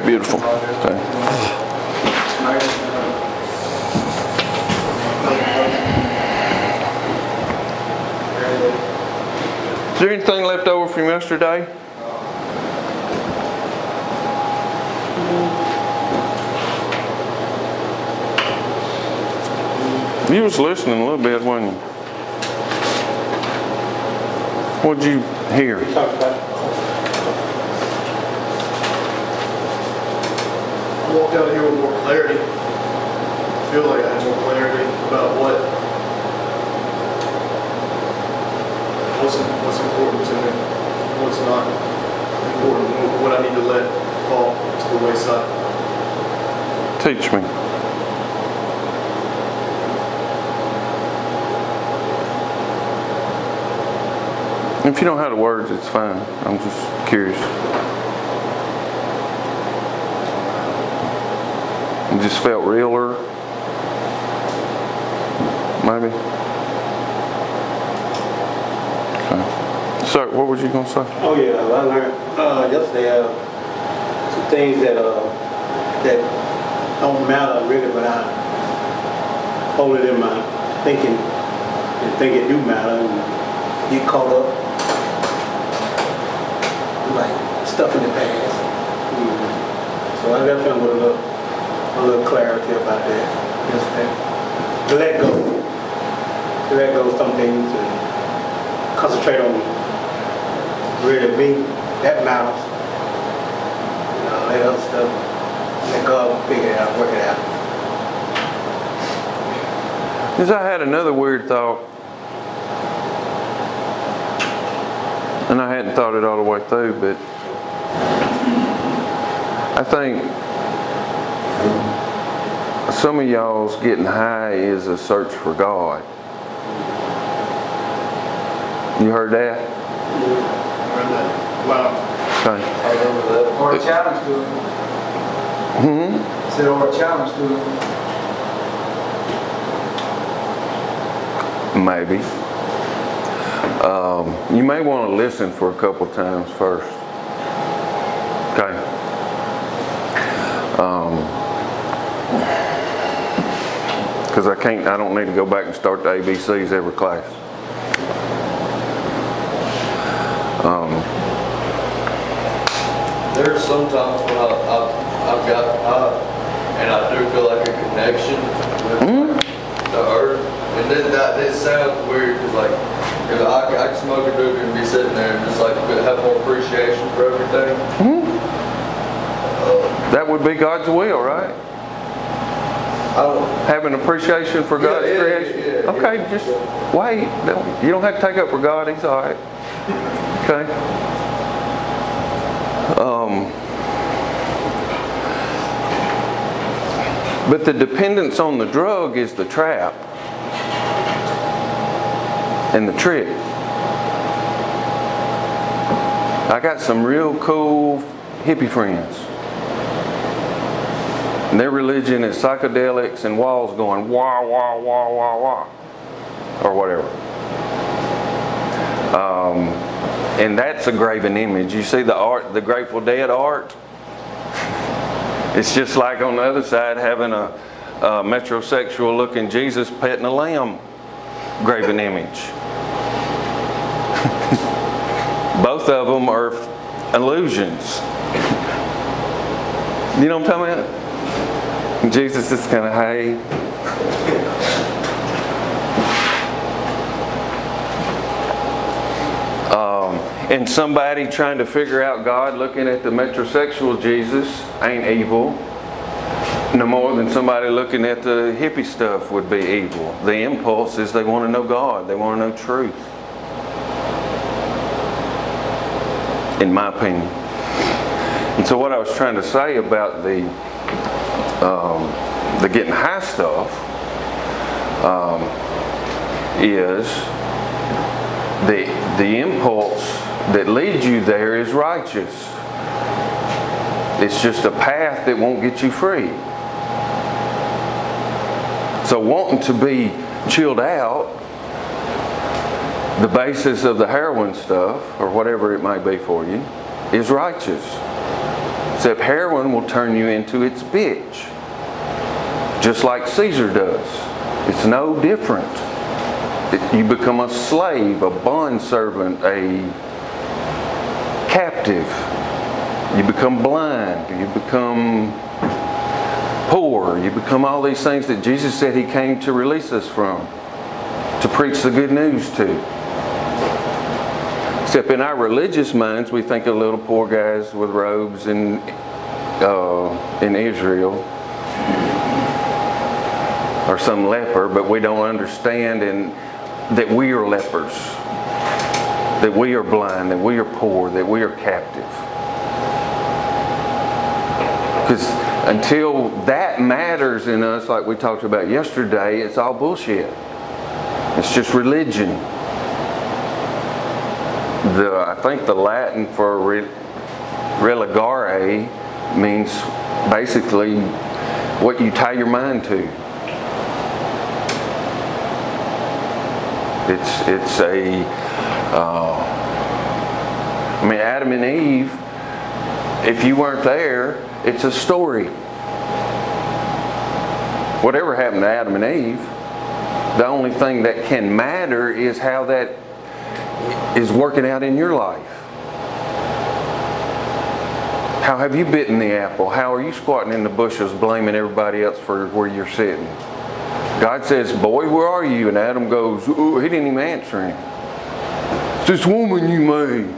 Beautiful. Okay. Is there anything left over from yesterday? You was listening a little bit, wasn't you? What'd you hear? We talked about I walked out of here with more clarity. I feel like I have more clarity about what's important to me, what's not important, what I need to let fall to the wayside. Teach me. If you don't have the words, it's fine. I'm just curious. It just felt realer, maybe. Okay. So, what was you gonna say? Oh yeah, I learned yesterday some things that don't matter really, but I hold it in my thinking and think it do matter and get caught up like stuff in the past. So I definitely with a little clarity about that yesterday. To let go of some things and concentrate on really me. That matters. Let other stuff, let God figure it out, work it out. Because I had another weird thought, and I hadn't thought it all the way through, but I think some of y'all's getting high is a search for God. You heard that? Wow. Okay. Or a challenge to it. Mm-hmm. Said or a challenge to it. Maybe. You may want to listen for a couple times first. Okay. Because I don't need to go back and start the ABCs every class. There's sometimes when I've got high and I do feel like a connection with the earth, and then that sounds weird because I can smoke a doobie and be sitting there and just have more appreciation for everything. That would be God's will, right? I don't Have an appreciation for God's creation. Yeah, okay, just wait. You don't have to take up for God. He's all right. Okay. But the dependence on the drug is the trap and the trick. I got some real cool hippie friends. And their religion is psychedelics and walls going wah, wah, wah, wah, wah. Or whatever. And that's a graven image. You see the art, the Grateful Dead art? It's just like on the other side having a metrosexual looking Jesus petting a lamb graven image. Both of them are illusions. You know what I'm talking about? Jesus is kind of high. And somebody trying to figure out God looking at the metrosexual Jesus ain't evil no more than somebody looking at the hippie stuff would be evil. The impulse is they want to know God. They want to know truth. In my opinion. And so what I was trying to say about the getting high stuff is the impulse that leads you there is righteous. It's just a path that won't get you free. So wanting to be chilled out, the basis of the heroin stuff, or whatever it might be for you, is righteous. Except heroin will turn you into its bitch. Just like Caesar does. It's no different. You become a slave, a bondservant, a captive. You become blind. You become poor. You become all these things that Jesus said He came to release us from, to preach the good news to. Except in our religious minds, we think of little poor guys with robes in Israel, or some leper, but we don't understand that we are lepers, that we are blind, that we are poor, that we are captive. Because until that matters in us, like we talked about yesterday, it's all bullshit. It's just religion. I think the Latin for religare means basically what you tie your mind to. It's a, Adam and Eve, if you weren't there, it's a story. Whatever happened to Adam and Eve, the only thing that can matter is how that is working out in your life. How have you bitten the apple? How are you squatting in the bushes blaming everybody else for where you're sitting? God says, boy, where are you? And Adam goes, ooh, he didn't even answer him. It's this woman you made.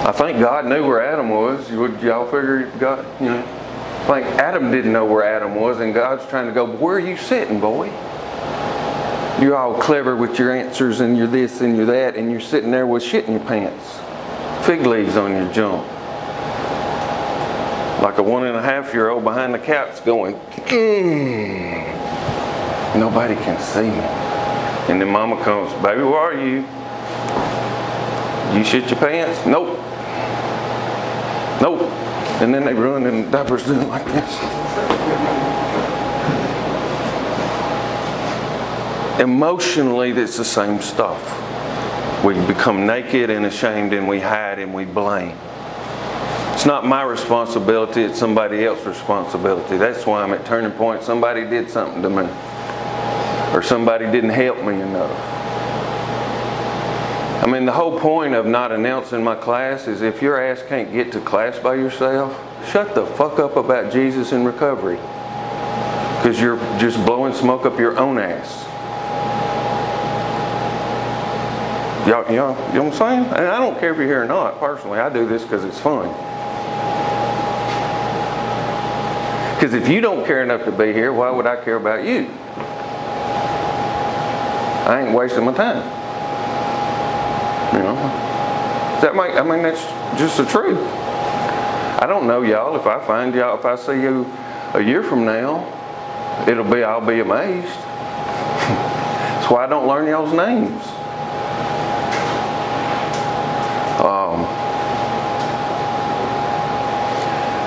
I think God knew where Adam was. Would y'all figure God, I think Adam didn't know where Adam was, and God's trying to go, where are you sitting, boy? You're all clever with your answers, and you're this and you're that, and you're sitting there with shit in your pants. Fig leaves on your junk. Like a 1.5-year-old behind the couch going, nobody can see me. And then mama comes, baby, where are you? You shit your pants? Nope. Nope. And then they run and diapers doing like this. Emotionally, it's the same stuff. We become naked and ashamed, and we hide and we blame. It's not my responsibility, it's somebody else's responsibility. That's why I'm at Turning Point. Somebody did something to me. Or somebody didn't help me enough. The whole point of not announcing my class is if your ass can't get to class by yourself, shut the fuck up about Jesus and recovery. Because you're just blowing smoke up your own ass. Y'all, you know what I'm saying? And I don't care if you're here or not, personally. I do this because it's fun. Because if you don't care enough to be here, why would I care about you? I ain't wasting my time. Does that make, that's just the truth. I don't know y'all. If I see you a year from now, I'll be amazed. That's why I don't learn y'all's names.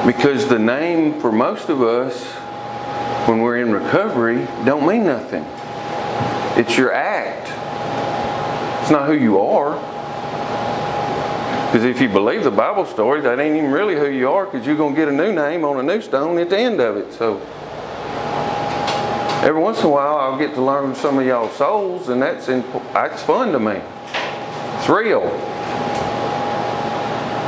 Because the name for most of us, when we're in recovery, don't mean nothing. It's your act. It's not who you are. Because if you believe the Bible story, that ain't even really who you are, because you're going to get a new name on a new stone at the end of it. So every once in a while, I'll get to learn some of y'all's souls, and that's fun to me. It's real.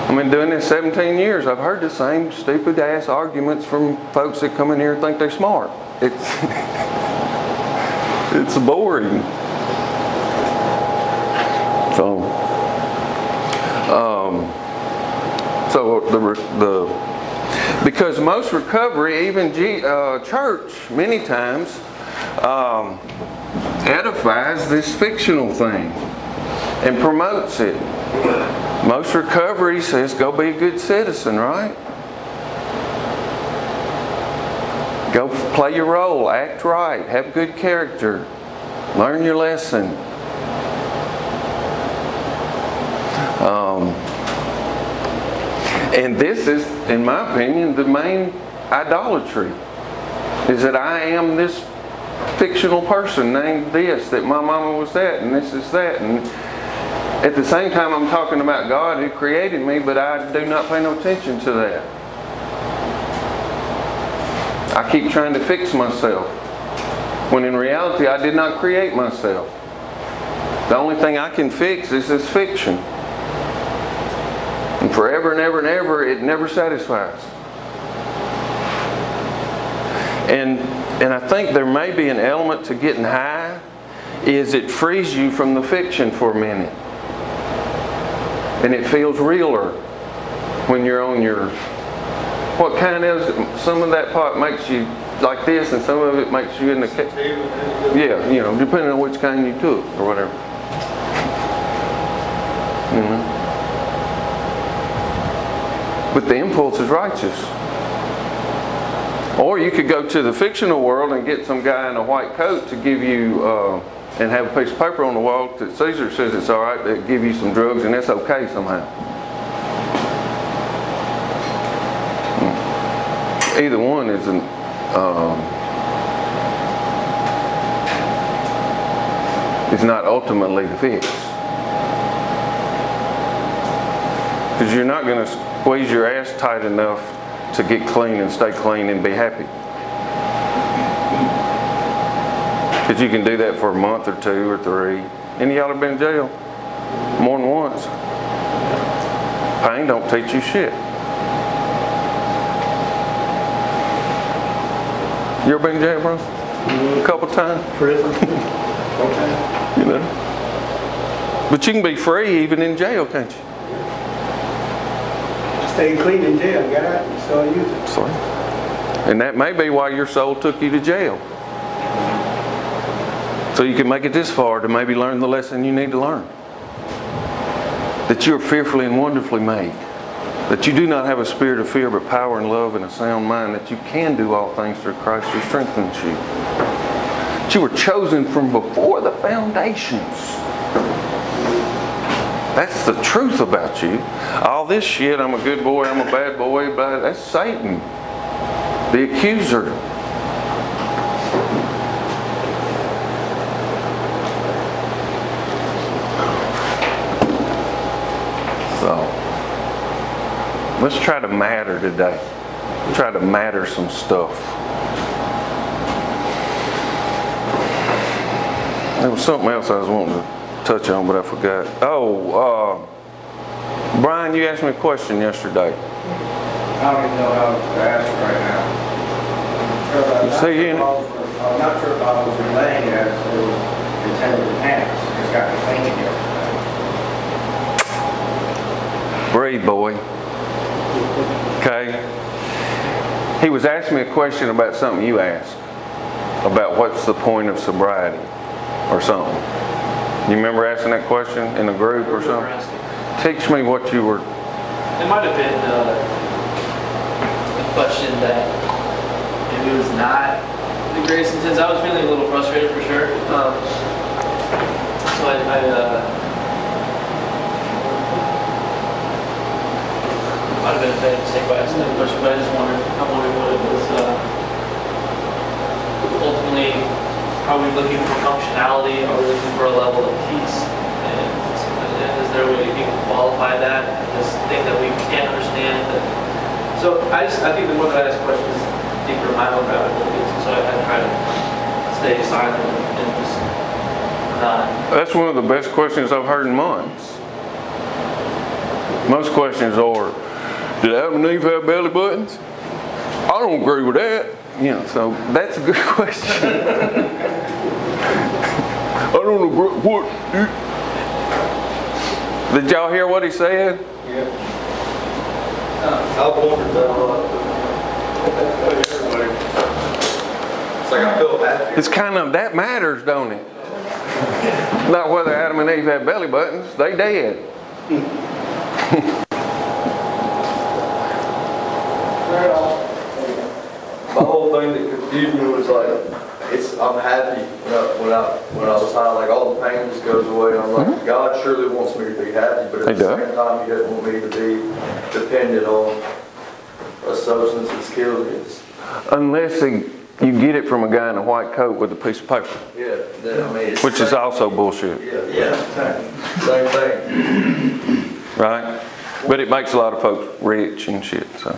I've been doing this 17 years. I've heard the same stupid ass arguments from folks that come in here and think they're smart. It's boring. Because most recovery, even church, many times edifies this fictional thing and promotes it. Most recovery says go be a good citizen, right? Go play your role, act right, have good character, learn your lesson. And this is, in my opinion, the main idolatry. Is that I am this fictional person named this, that my mama was that, and this is that. And At the same time, I'm talking about God who created me, but I do not pay no attention to that. I keep trying to fix myself, when in reality I did not create myself. The only thing I can fix is this fiction. And forever and ever and ever, it never satisfies. And I think there may be an element to getting high, is it frees you from the fiction for a minute. And it feels realer when you're on your... What kind is it? Some of that pot makes you like this, and some of it makes you in the... Yeah, you know, depending on which kind you took or whatever. But the impulse is righteous. Or you could go to the fictional world and get some guy in a white coat to give you, and have a piece of paper on the wall that Caesar says it's all right to give you some drugs, and that's okay somehow. Either one isn't, is not ultimately the fix. Because you're not going to squeeze your ass tight enough to get clean and stay clean and be happy. Because you can do that for a month or 2 or 3. Any of y'all have been in jail? More than once. Pain don't teach you shit. You ever been in jail, bro? A couple times? Prison. Okay. You know? But you can be free even in jail, can't you? Stay clean in jail, got out, and so use it. So, and that may be why your soul took you to jail. So you can make it this far to maybe learn the lesson you need to learn. That you are fearfully and wonderfully made. That you do not have a spirit of fear, but power and love and a sound mind. That you can do all things through Christ who strengthens you. That you were chosen from before the foundations. That's the truth about you. All this shit, I'm a good boy, I'm a bad boy, but that's Satan, the accuser. So, let's try to matter today. Try to matter some stuff. There was something else I was wanting to touch on, but I forgot. Oh, Brian, you asked me a question yesterday. I don't even know how to ask right now. You see, I'm not sure if I was relaying it as it was intended to pass. It's got me thinking here. Breathe, boy. Okay? He was asking me a question about something you asked. About what's the point of sobriety or something. You remember asking that question in a group or something? Teach me what you were... It might have been a question that maybe was not the greatest intent. I was feeling a little frustrated for sure. So I might have been a bad mistake by asking that question, but I wondered what it was. Ultimately, are we looking for functionality? Are we looking for a level of peace? And is there a way you can qualify that? This thing that we can't understand. So I think the more that I ask questions, the deeper my own rabbit hole gets. So I try to stay silent and just not. That's one of the best questions I've heard in months. Most questions are, did Adam and Eve have belly buttons? I don't agree with that. You know, so that's a good question. I don't agree. What? Did y'all hear what he said? Yeah. I've wondered that a lot. It's like I feel happy. It's kind of, that matters, don't it? Not whether Adam and Eve had belly buttons. They dead. My whole thing that confused me was like, I'm happy when I was high, like all the pain just goes away. I'm like, God surely wants me to be happy, but at the same time, He doesn't want me to be dependent on a substance that's killing me. Unless You get it from a guy in a white coat with a piece of paper, Yeah, I mean, it's. which is also bullshit, Yeah, same thing. right? But it makes a lot of folks rich and shit, so.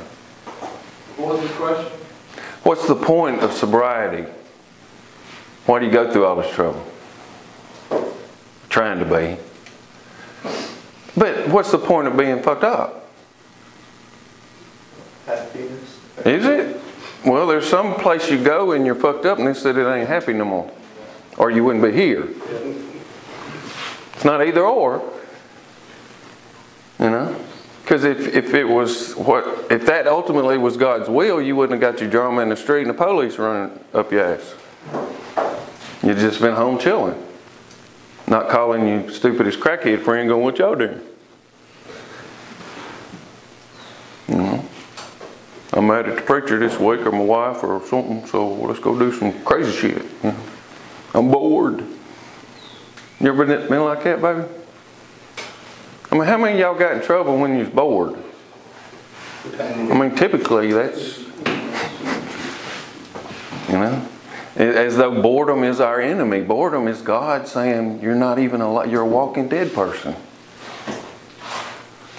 What was the question? What's the point of sobriety? Why do you go through all this trouble? Trying to be. But what's the point of being fucked up? Happiness. Is it? Well, there's some place you go and you're fucked up and they said it ain't happy no more. Or you wouldn't be here. It's not either or. You know? Because if it was if that ultimately was God's will, you wouldn't have got your drama in the street and the police running up your ass. You'd just been home chilling. Not calling you stupidest crackhead friend going, what y'all doing? You know? I'm mad at the preacher this week or my wife or something, so let's go do some crazy shit. You know? I'm bored. You ever been like that, baby? I mean, how many of y'all got in trouble when you was bored? I mean, typically that's, you know, as though boredom is our enemy. Boredom is God saying you're not even you're a walking dead person.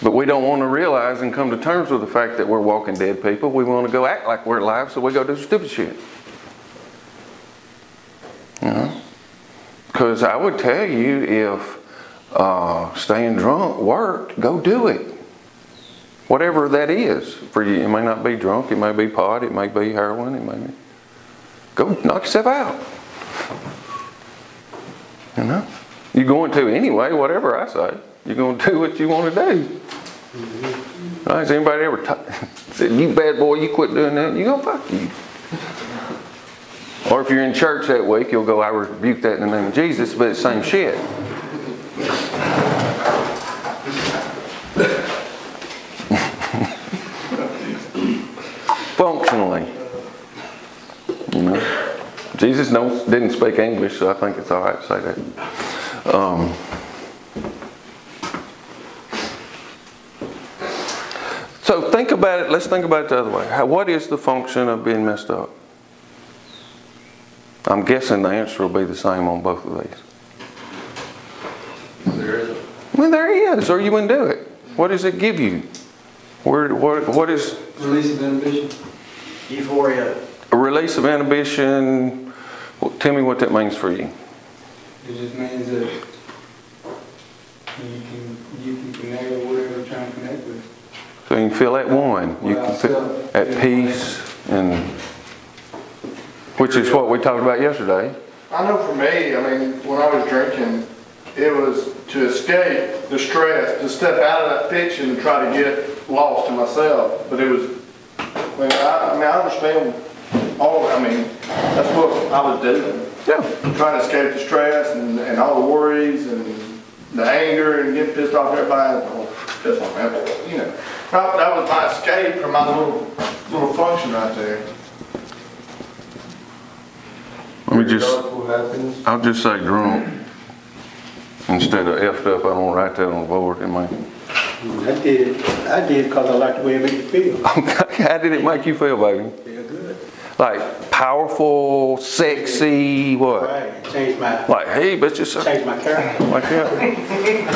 But we don't want to realize and come to terms with the fact that we're walking dead people. We want to go act like we're alive, so we go do stupid shit. You know? Because I would tell you, if staying drunk worked, go do it. Whatever that is for you. It may not be drunk, it may be pot, it may be heroin, it may be. Go knock yourself out. You know? You're going to anyway, whatever I say. You're going to do what you want to do. Right? Has anybody ever said, you bad boy, you quit doing that? You go, fuck you. Or if you're in church that week, you'll go, I rebuke that in the name of Jesus, but it's the same shit. Functionally. You know? Jesus didn't speak English, so I think it's all right to say that. So think about it, let's think about it the other way. What is the function of being messed up? I'm guessing the answer will be the same on both of these. There isn't. Well, there is, or you wouldn't do it. What does it give you? What is... Release of inhibition. Euphoria. A release of inhibition. Well, tell me what that means for you. It just means that you can connect with whatever you're trying to connect with. So you can feel at one. You can feel at peace, and which is what we talked about yesterday. I know for me, I mean, when I was drinking, it was to escape the stress, to step out of that fiction and try to get lost in myself. But it was, I understand all of it. I mean, that's what I was doing. Yeah. Trying to escape the stress and all the worries and the anger and getting pissed off at everybody. Oh, that's what happened, you know. That was my escape from my little function right there. Let me just, I'll just say drunk instead of effed up. I don't write that on the board. I did because I like the way it makes you feel. Okay, how did it make you feel, baby? Feel good. Like powerful, sexy, what? Right. It changed my, Like, hey, bitch, yourself. changed my character. Like that.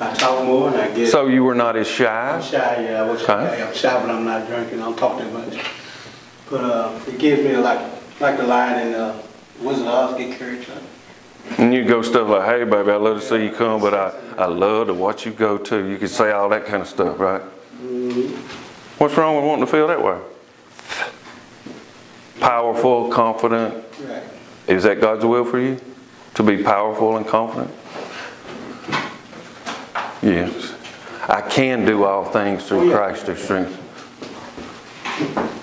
I talk more and I get So you were not as shy? shy. Yeah, I was shy. I'm shy, but I'm not drinking. I don't talk that much. But it gives me like the line in Wizard of Oz, get carried away. And you go stuff like, hey, baby, I love to see you come, but I love to watch you go too. You could say all that kind of stuff, right? Mm-hmm. What's wrong with wanting to feel that way? Powerful, confident. Right. Is that God's will for you? To be powerful and confident? Yes. I can do all things through Christ who strengthens.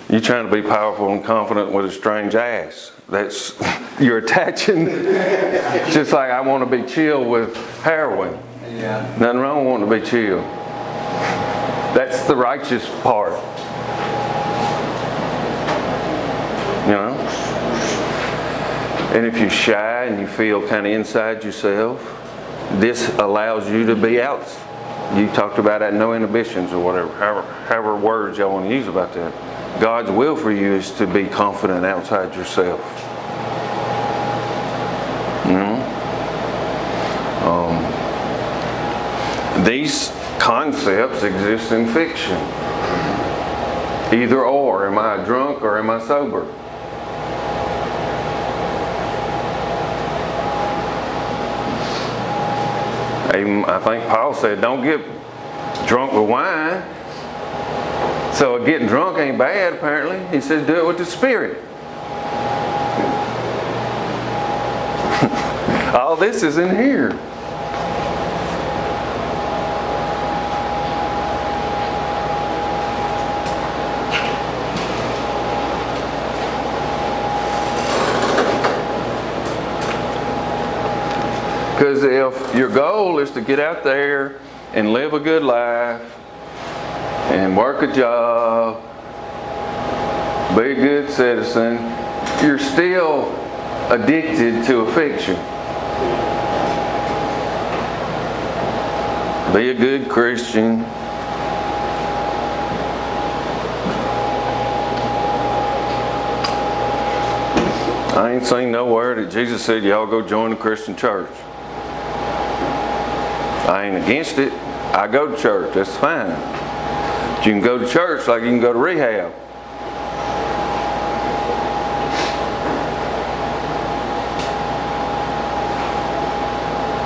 You're trying to be powerful and confident with a strange ass. That's, you're attaching, just like I want to be chill with heroin. Yeah. Nothing wrong with wanting to be chill. That's the righteous part. You know? And if you're shy and you feel kind of inside yourself, this allows you to be out. You talked about that no inhibitions or whatever, however words y'all want to use about that. God's will for you is to be confident outside yourself. These concepts exist in fiction. Either or. Am I drunk or am I sober? Even, I think Paul said, don't get drunk with wine. So getting drunk ain't bad, apparently. He says, do it with the Spirit. All this is in here. Because if your goal is to get out there and live a good life and work a job, be a good citizen, you're still addicted to a fiction. Be a good Christian. I ain't seen nowhere that Jesus said y'all go join a Christian church. I ain't against it. I go to church. That's fine. But you can go to church like you can go to rehab.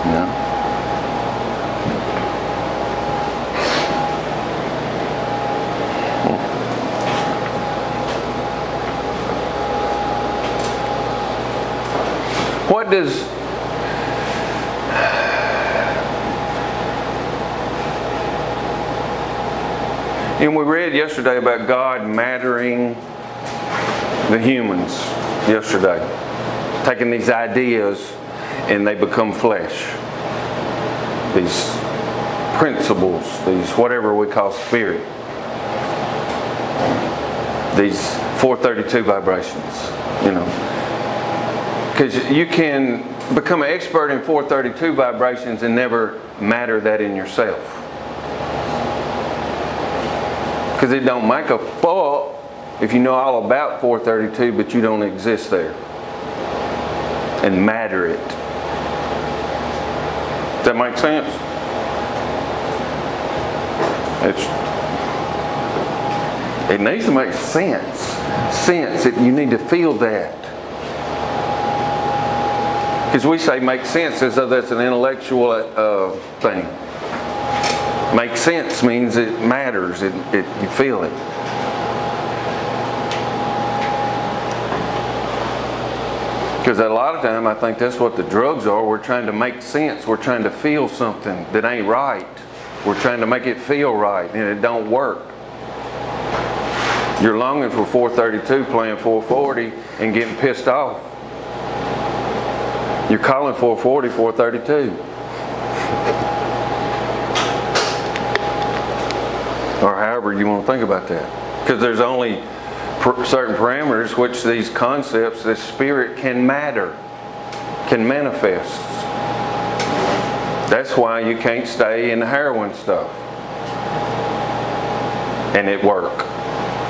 No. What does and we read yesterday about God mattering the humans yesterday. Taking these ideas and they become flesh. These principles, these whatever we call spirit. These 432 vibrations, you know. Because you can become an expert in 432 vibrations and never matter that in yourself. Because it don't make a fuck if you know all about 432 but you don't exist there and matter it. Does that make sense? It needs to make sense. You need to feel that. Because we say make sense as though that's an intellectual thing. Make sense means it matters. You feel it. Because a lot of time I think that's what the drugs are. We're trying to make sense. We're trying to feel something that ain't right. We're trying to make it feel right, and it don't work. You're longing for 432 playing 440 and getting pissed off. You're calling 440 432. Or however you want to think about that. Because there's only certain parameters which these concepts, this spirit can matter, can manifest. That's why you can't stay in the heroin stuff and it work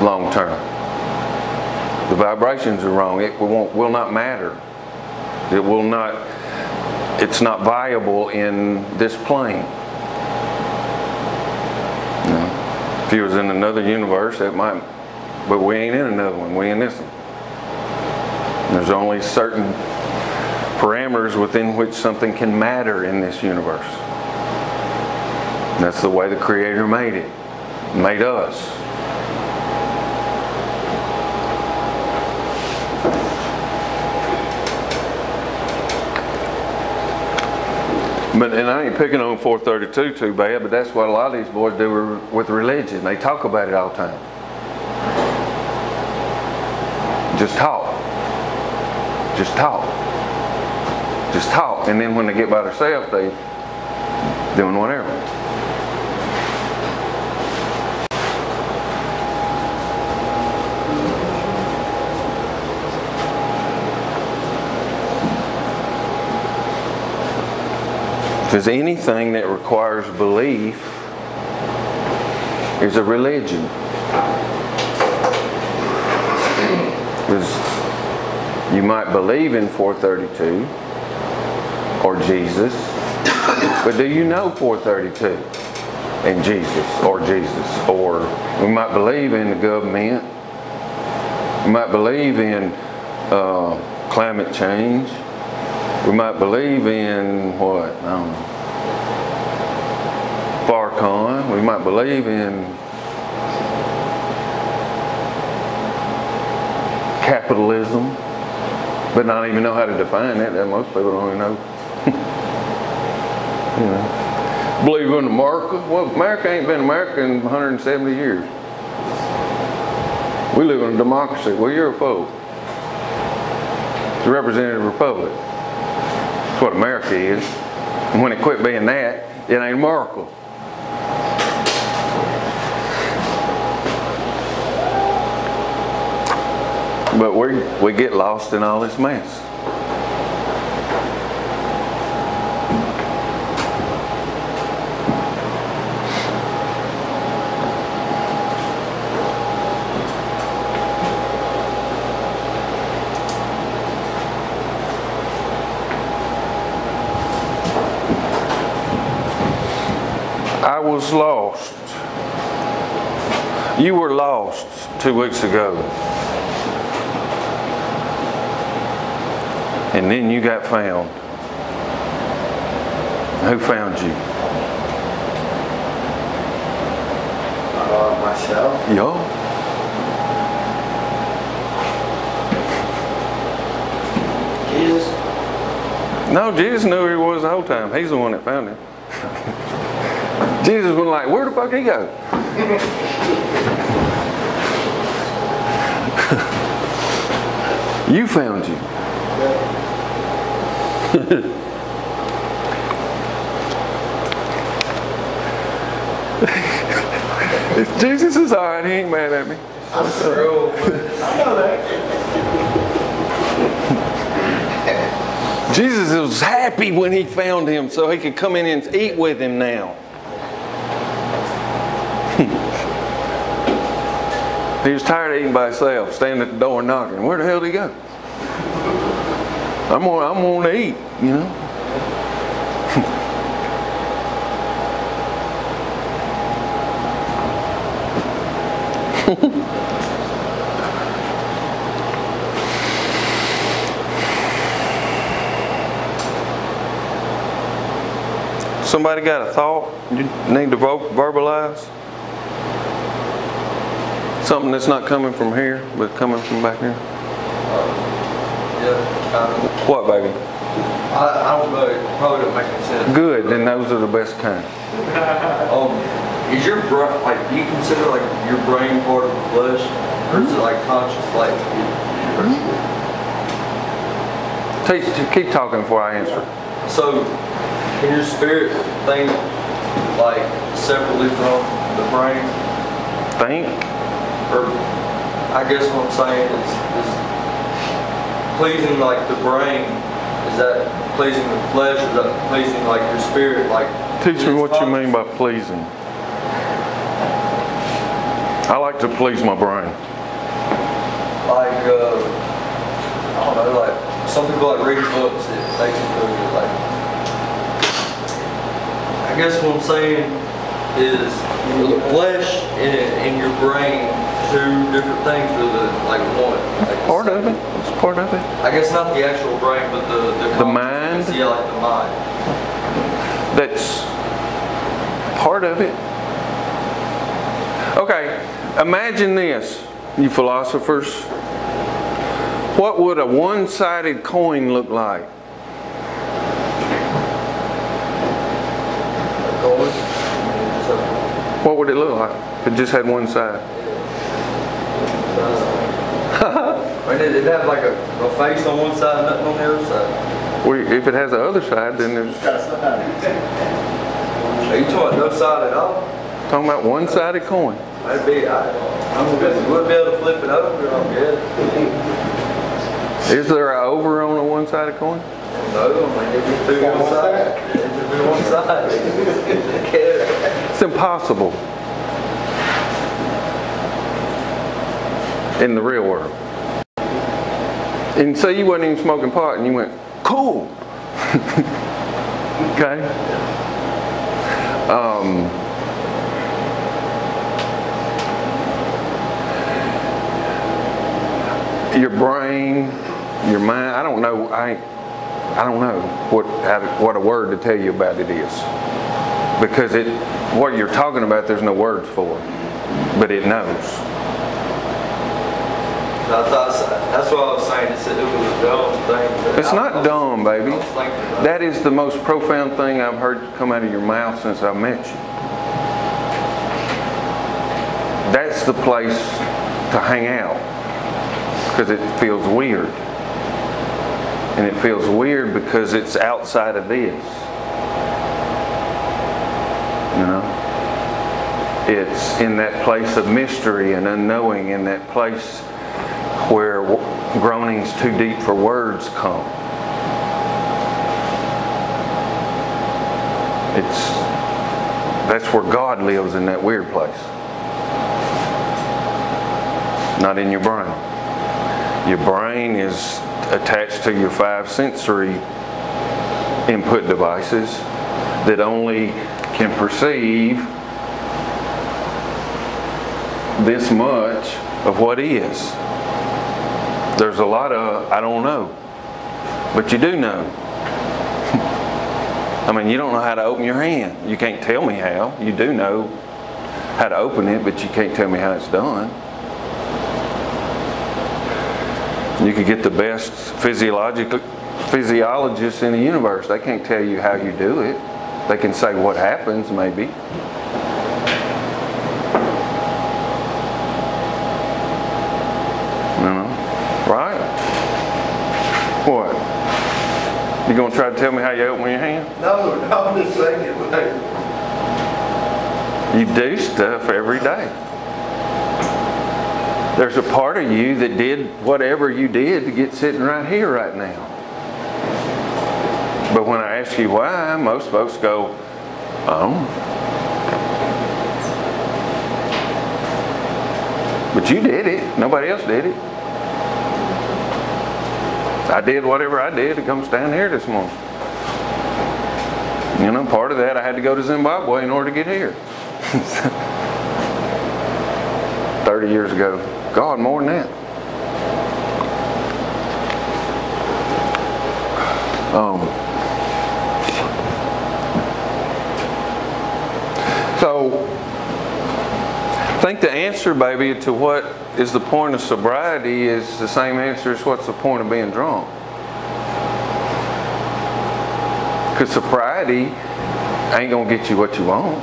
long term. The vibrations are wrong. It will not matter. It will not, it's not viable in this plane. No. If you was in another universe, it might, but we ain't in another one, we in this one. There's only certain parameters within which something can matter in this universe. And that's the way the Creator made it, made us. And I ain't picking on 432 too bad, but that's what a lot of these boys do with religion. They talk about it all the time. Just talk. Just talk. Just talk. And then when they get by themselves, they doing whatever. Because anything that requires belief is a religion. Because you might believe in 432 or Jesus, but do you know 432 and Jesus or Jesus? Or we might believe in the government. We might believe in climate change. We might believe in what? I don't know. Farrakhan. We might believe in capitalism, but not even know how to define it. And most people don't even know. You know. Believe in America. Well, America ain't been America in 170 years. We live in a democracy. Well, you're a fool. It's a representative republic. That's what America is. And when it quit being that, it ain't America. But we get lost in all this mess. I was lost. You were lost 2 weeks ago. And then you got found. Who found you? Myself. Yo. Jesus. No, Jesus knew who he was the whole time. He's the one that found him. Jesus was like, where the fuck did he go? You found you. If Jesus is alright, he ain't mad at me. I'm thrilled. I know that. Jesus was happy when he found him so he could come in and eat with him now. He was tired of eating by himself, standing at the door knocking. Where the hell did he go? I'm gonna eat, you know. Somebody got a thought you need to verbalize? Something that's not coming from here, but coming from back here? Yeah. What, baby? I don't know. It probably don't make any sense. Good, then those are the best kind. Is your brain, like, do you consider like your brain part of the flesh, or is it like conscious? Like, Keep talking before I answer. so can your spirit think like separately from the brain? Think? Or I guess what I'm saying is pleasing like the brain. Is that pleasing the flesh? Is that pleasing like your spirit? Like, Teach me what you mean by pleasing. I like to please my brain. Like, I don't know, like, some people like reading books, it makes them feel good. Like, I guess what I'm saying is, the flesh and your brain, two different things, or like one? Like Part of it. It's part of it. I guess not the actual brain, but the mind? Yeah, like the mind. That's part of it. Okay, imagine this, you philosophers. What would a one-sided coin look like? What would it look like if it just had one side? I mean, it'd have like a face on one side and nothing on the other side. Well, if it has the other side, then there's... Are you talking about no side at all? Talking about one-sided coin. That'd be, I wouldn't be able to flip it over, I guess. Is there an over on a one-sided coin? No, I mean, it'd be one side. It'd be one side. It's impossible in the real world. And so you wasn't even smoking pot, and you went, cool. Okay. Your brain, your mind. I don't know. I don't know what a word to tell you about it is, because what you're talking about, there's no words for it, but it knows. That's what I was saying. It was a dumb thing. It's not dumb, baby. That is the most profound thing I've heard come out of your mouth since I met you. That's the place to hang out, because it feels weird. And it feels weird because it's outside of this. You know? It's in that place of mystery and unknowing, in that place where groanings too deep for words come. That's where God lives, in that weird place. Not in your brain. Your brain is attached to your 5 sensory input devices that only can perceive this much of what is. There's a lot of I don't know, but you do know. I mean, you don't know how to open your hand. You can't tell me how. You do know how to open it, but you can't tell me how it's done. You could get the best physiologists in the universe. They can't tell you how you do it. They can say what happens, maybe. Right? What? You gonna try to tell me how you open your hand? No, I'm just saying it. You do stuff every day. There's a part of you that did whatever you did to get sitting right here right now. But when I ask you why, most folks go, oh. But you did it. Nobody else did it. I did whatever I did to come stand here this morning. You know, part of that, I had to go to Zimbabwe in order to get here. 30 years ago. God, more than that. So, I think the answer, baby, to what is the point of sobriety is the same answer as what's the point of being drunk. Because sobriety ain't going to get you what you want.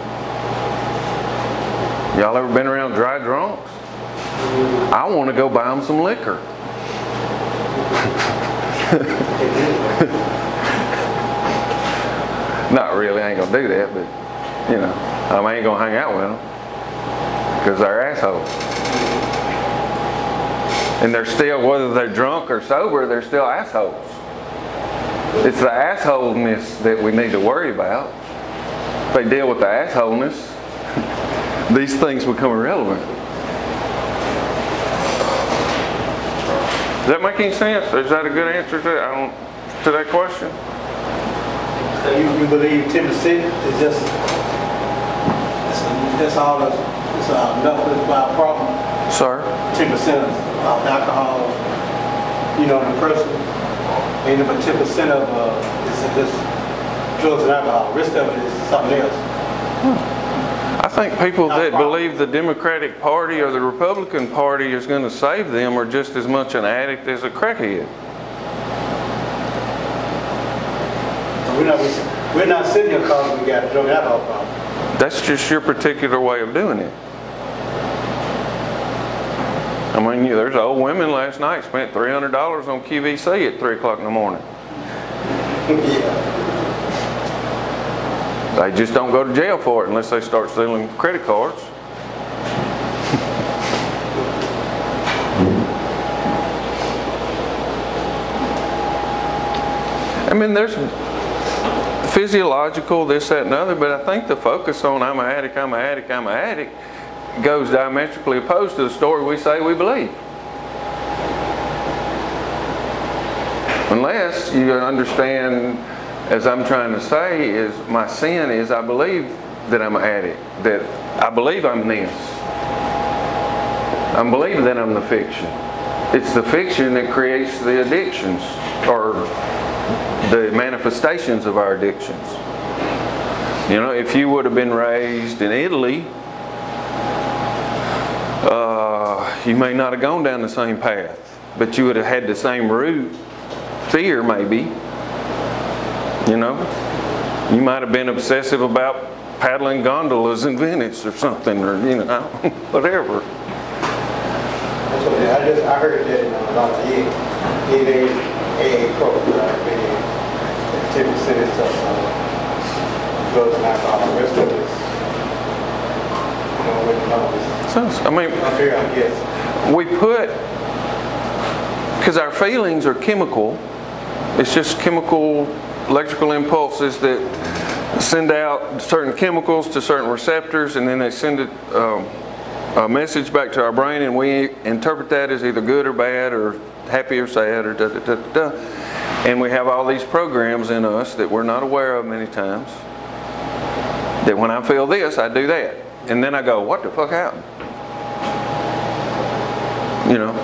Y'all ever been around dry drunks? I want to go buy them some liquor. Not really, I ain't going to do that, but, you know, I ain't going to hang out with them. Because they're assholes. And they're still, whether they're drunk or sober, they're still assholes. It's the assholeness that we need to worry about. If they deal with the assholeness, these things become irrelevant. Does that make any sense? Is that a good answer to that question? So you believe 10% is just that's all that's enough of our problem? Sir? 10% of alcohol, you know, in a person, ain't but 10% of this drugs and alcohol. The rest of it is something else. I think people that believe the Democratic Party or the Republican Party is going to save them are just as much an addict as a crackhead. We're not sitting here because we got a drug and alcohol problem. That's just your particular way of doing it. I mean, there's old women last night spent $300 on QVC at 3 o'clock in the morning. Yeah. They just don't go to jail for it unless they start stealing credit cards. I mean, there's physiological, this, that, and other, but I think the focus on I'm an addict, I'm an addict, I'm an addict goes diametrically opposed to the story we say we believe. Unless you understand, as I'm trying to say, is my sin is I believe that I'm an addict, that I believe I'm this. I believe that I'm the fiction. It's the fiction that creates the addictions, or the manifestations of our addictions. You know, if you would have been raised in Italy, you may not have gone down the same path, but you would have had the same root, fear maybe. You know, you might have been obsessive about paddling gondolas in Venice or something, or you know, whatever. That's what I heard that in a lot of AA programs, activity centers, drugs and alcohol, the rest of it. You know, with numbers. I mean, Up here, I guess. we put, because our feelings are chemical. It's just chemical, electrical impulses that send out certain chemicals to certain receptors, and then they send it, a message back to our brain, and we interpret that as either good or bad, or happy or sad, or da da da da. And we have all these programs in us that we're not aware of many times. That when I feel this, I do that, and then I go, "What the fuck happened?" You know.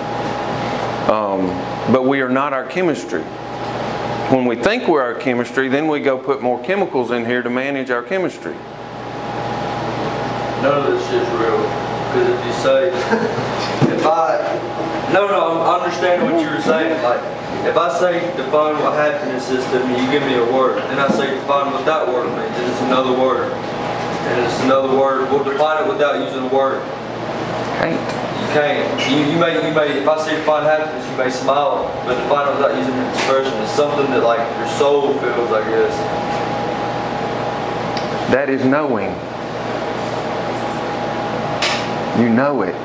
But we are not our chemistry. When we think we're our chemistry, then we go put more chemicals in here to manage our chemistry. None of this shit's real. Because if you say, I understand what you were saying. Like, if I say define what happiness is to me, you give me a word. Then I say define what that word means, and it's another word. And it's another word. We'll define it without using a word. Can't. You can't. You may, if I say define happiness, you may smile, but define it without using an expression. It's something that like your soul feels, I guess. That is knowing. You know it.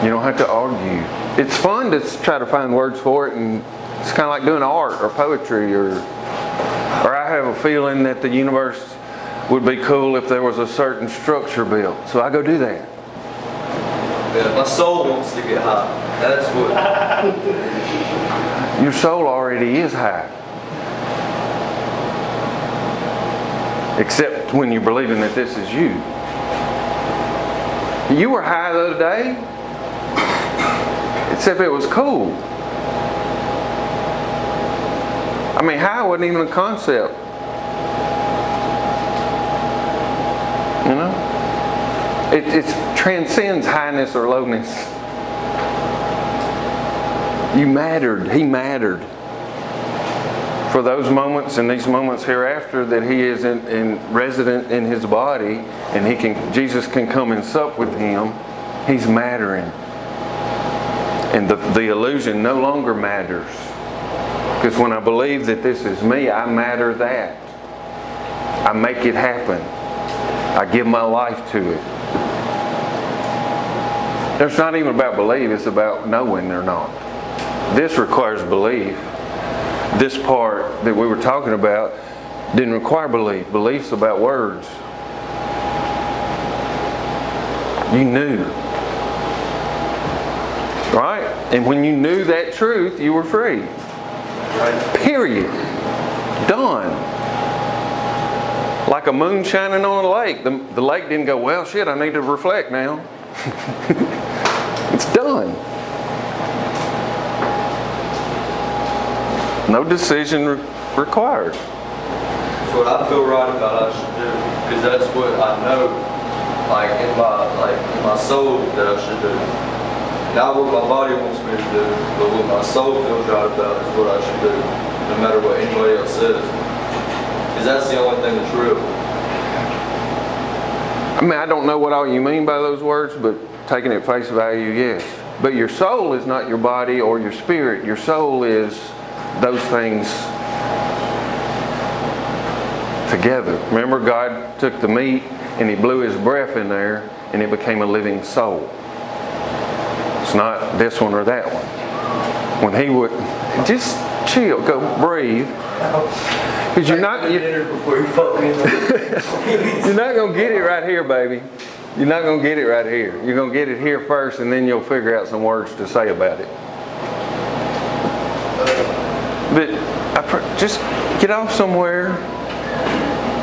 You don't have to argue. It's fun to try to find words for it, and it's kind of like doing art or poetry, or I have a feeling that the universe would be cool if there was a certain structure built. So I go do that. Yeah, my soul wants to get high. That's what. Your soul already is high. Except when you're believing that this is you. You were high the other day. Except it was cool. I mean, high wasn't even a concept. You know? It transcends highness or lowness. You mattered. He mattered. For those moments and these moments hereafter that he is in resident in his body, and Jesus can come and sup with him, he's mattering. And the illusion no longer matters. Because when I believe that this is me, I matter that. I make it happen. I give my life to it. It's not even about belief, it's about knowing or not. This requires belief. This part that we were talking about didn't require belief. Belief's about words. You knew. Right? And when you knew that truth, you were free. Period. Done. Like a moon shining on a lake. The lake didn't go, well, shit, I need to reflect now. It's done. No decision required. That's what I feel right about I should do. Because that's what I know, like in my soul, that I should do. Not what my body wants me to do, but what my soul feels right about is what I should do, no matter what anybody else says. Because that's the only thing that's real. I mean, I don't know what all you mean by those words, but taking it face value, yes. But your soul is not your body or your spirit. Your soul is those things together. Remember, God took the meat and He blew His breath in there and it became a living soul. It's not this one or that one. When He would, just chill, go breathe. Because you're not going to get it right here, baby. You're not going to get it right here. You're going to get it here first, and then you'll figure out some words to say about it. But just get off somewhere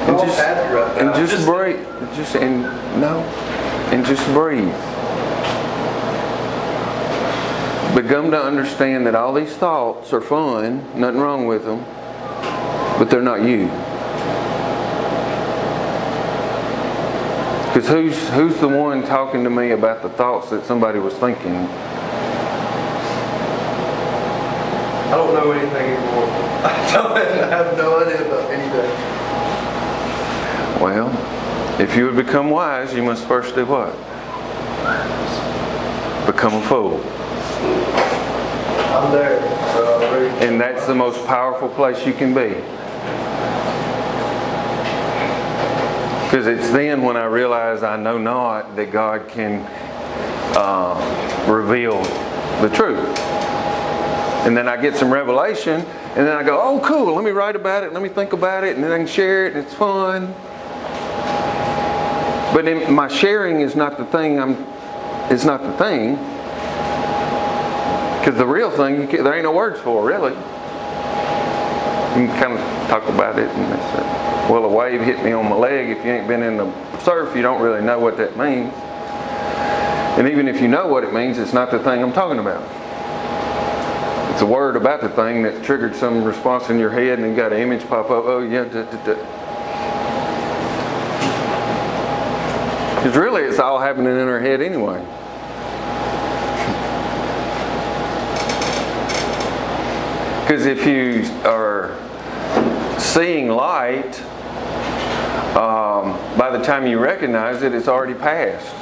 and I'm happy right now. just breathe. And just breathe. Begin to understand that all these thoughts are fun, nothing wrong with them, but they're not you. Because who's the one talking to me about the thoughts that somebody was thinking? I don't know anything anymore. I have no idea about anything. Well, if you would become wise, you must first do what? Become a fool. I'm there. So I'm ready. And that's the most powerful place you can be. Because it's then when I realize I know not that God can reveal the truth. And then I get some revelation, and then I go, oh cool, let me write about it, let me think about it, and then I can share it, and it's fun. But my sharing is not the thing. It's not the thing. Because the real thing, there ain't no words for, really. You can kind of talk about it, and that's it. Well, a wave hit me on my leg. If you ain't been in the surf, you don't really know what that means. And even if you know what it means, it's not the thing I'm talking about. It's a word about the thing that triggered some response in your head, and you got an image pop up. Oh yeah, Because really, it's all happening in our head anyway. Because if you are seeing light, by the time you recognize it, it's already passed.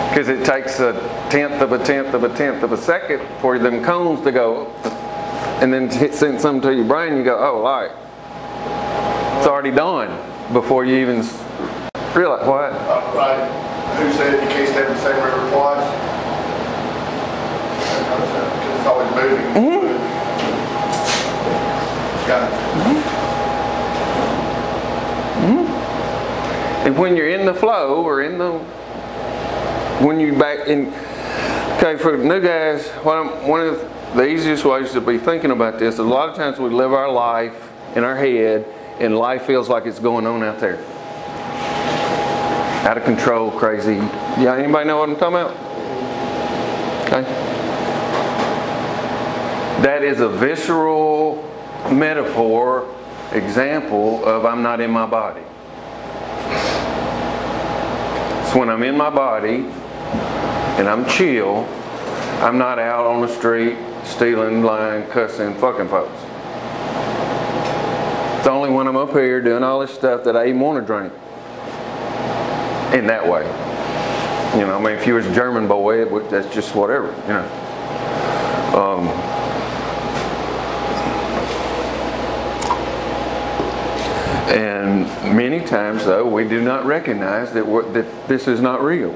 Because it takes a tenth of a second for them cones to go, and then send something to your brain. You go, oh, light. It's already done before you even realize what. Right. Who said you can't stay in the same river twice? Because it's always moving. Got it. And when you're in the flow, or when you back in, okay, for new guys, one of the easiest ways to be thinking about this is a lot of times we live our life in our head, and life feels like it's going on out there. Out of control, crazy. Yeah, anybody know what I'm talking about? Okay. That is a visceral metaphor, example of I'm not in my body. It's when I'm in my body and I'm chill, I'm not out on the street stealing, lying, cussing, fucking folks. It's only when I'm up here doing all this stuff that I even want to drink. In that way. You know, I mean, if you was a German boy, that's just whatever, you know. And many times, though, we do not recognize that this is not real.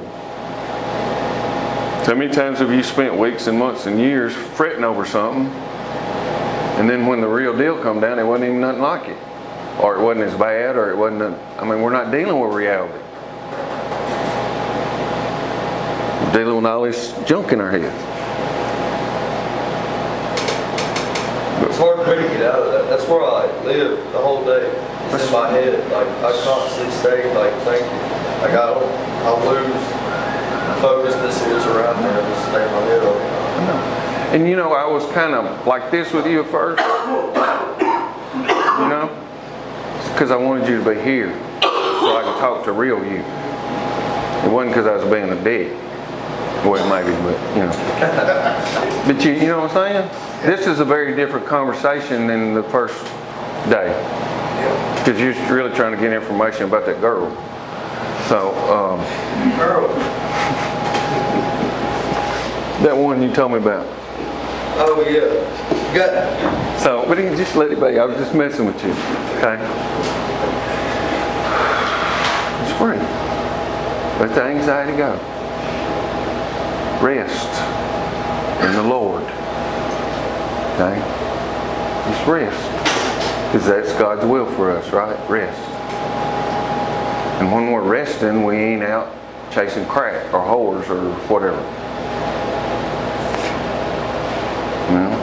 So many times have you spent weeks and months and years fretting over something, and then when the real deal come down, it wasn't even nothing like it. Or it wasn't as bad, or it wasn't, I mean, we're not dealing with reality. We're dealing with all this junk in our head. It's hard for me to get out of that. That's where I live the whole day. It's in my head. Like, I constantly stay, like, thinking. Like, I lose focus. This is around there. I just stay in my head all the time. And you know, I was kind of like this with you at first. You know? Because I wanted you to be here so I could talk to real you. It wasn't because I was being a dick. Well, maybe, but you know. But you know what I'm saying? This is a very different conversation than the first day. Because you're really trying to get information about that girl. So, Girl. that one you told me about. Oh, yeah. Got. So, but you just let it be. I was just messing with you. Okay? It's free. Let the anxiety go. Rest in the Lord. Okay? Just rest. Because that's God's will for us, right? Rest. And when we're resting, we ain't out chasing crack or whores or whatever. You know?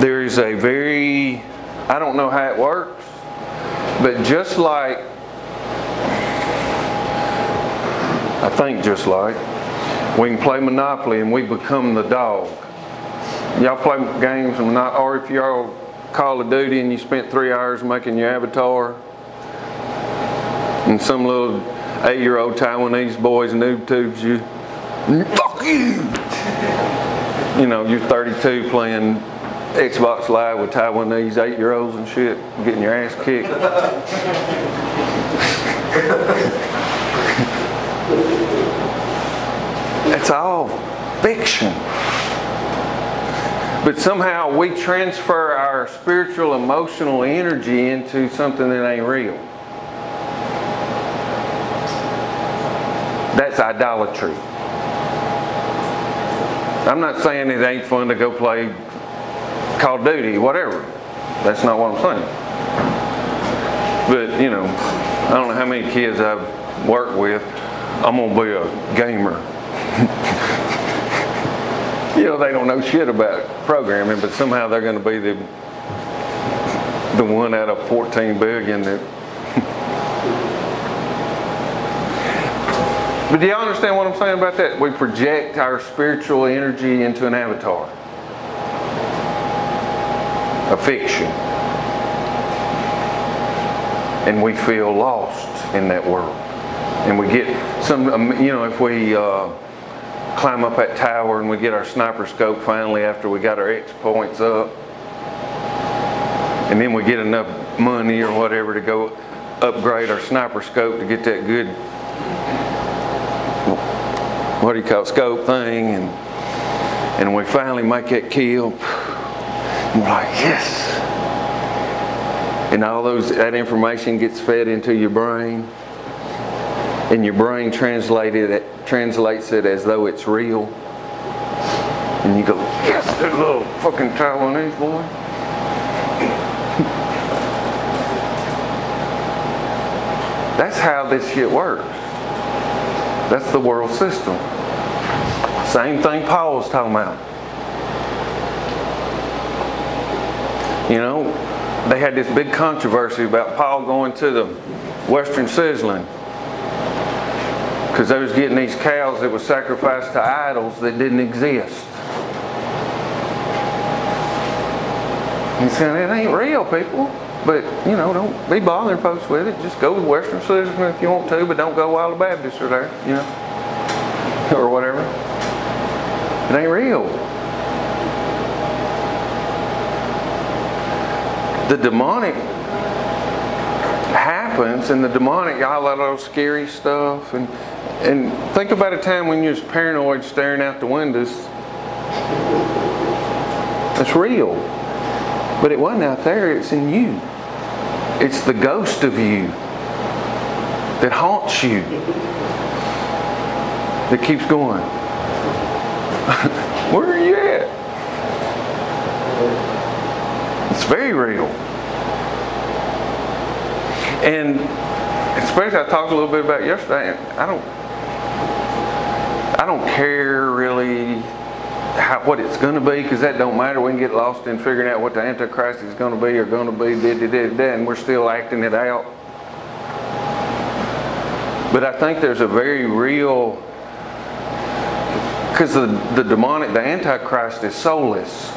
There is a very, I don't know how it works, but just like, I think just like, we can play Monopoly and we become the dog. Y'all play games, or if you're all Call of Duty and you spent 3 hours making your avatar, and some little 8-year-old Taiwanese boys noob tubes you, fuck you! You know, you're 32 playing Xbox Live with Taiwanese 8-year-olds and shit, getting your ass kicked. It's all fiction. But somehow we transfer our spiritual, emotional energy into something that ain't real. That's idolatry. I'm not saying it ain't fun to go play Call of Duty, whatever. That's not what I'm saying. But, you know, I don't know how many kids I've worked with. I'm going to be a gamer. You know, they don't know shit about programming, but somehow they're going to be the one out of 14 billion that... But do y'all understand what I'm saying about that? We project our spiritual energy into an avatar. A fiction. And we feel lost in that world. And we get some, you know, if we climb up that tower and we get our sniper scope finally after we got our X points up, and then we get enough money or whatever to go upgrade our sniper scope to get that good, what do you call it, scope thing, and we finally make that kill, and we're like, yes! And all that information gets fed into your brain, and your brain translates it as though it's real. And you go, yes, that little fucking Taiwanese boy. That's how this shit works. That's the world system. Same thing Paul was talking about. You know, they had this big controversy about Paul going to the Western Sizzling, because they was getting these cows that was sacrificed to idols that didn't exist. He said, it ain't real, people. But, you know, don't be bothering folks with it. Just go to Western Sizzling if you want to, but don't go while the Baptists are there, you know, or whatever. It ain't real. The demonic happens, and the demonic, all that little scary stuff, and think about a time when you was paranoid staring out the windows. That's real. But it wasn't out there, it's in you. It's the ghost of you that haunts you, that keeps going. Where are you at? It's very real. And especially, I talked a little bit about yesterday, I don't care really what it's going to be, because that don't matter. We can get lost in figuring out what the Antichrist is going to be or going to be, and we're still acting it out. But I think there's a very real, because the demonic, the Antichrist is soulless.